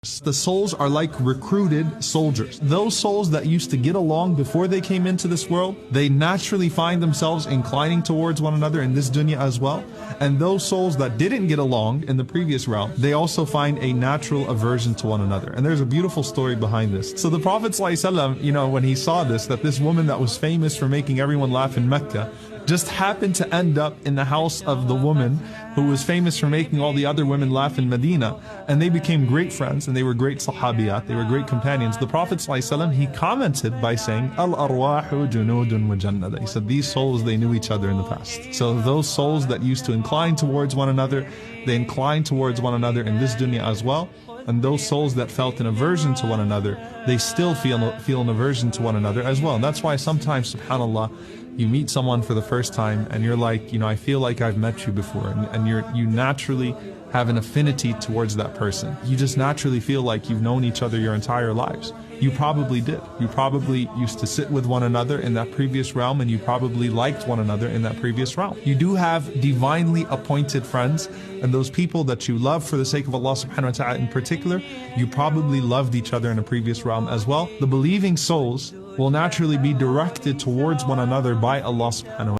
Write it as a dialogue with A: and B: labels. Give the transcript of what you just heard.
A: The souls are like recruited soldiers. Those souls that used to get along before they came into this world, they naturally find themselves inclining towards one another in this dunya as well. And those souls that didn't get along in the previous realm, they also find a natural aversion to one another. And there's a beautiful story behind this. So the Prophet ﷺ, when he saw this, that this woman that was famous for making everyone laugh in Mecca, just happened to end up in the house of the woman who was famous for making all the other women laugh in Medina, and they became great friends, and they were great sahabiyat, they were great companions. The Prophet ﷺ, he commented by saying, Al-arwahu junudun wa jannada. He said, these souls, they knew each other in the past. So those souls that used to incline towards one another, they incline towards one another in this dunya as well. And those souls that felt an aversion to one another, they still feel an aversion to one another as well. And that's why sometimes, subhanAllah, you meet someone for the first time and you're like, I feel like I've met you before, and you naturally have an affinity towards that person. You just naturally feel like you've known each other your entire lives. You probably did. You probably used to sit with one another in that previous realm, and you probably liked one another in that previous realm. You do have divinely appointed friends, and those people that you love for the sake of Allah subhanahu wa ta'ala in particular, you probably loved each other in a previous realm as well. The believing souls will naturally be directed towards one another by Allah subhanahu wa ta'ala.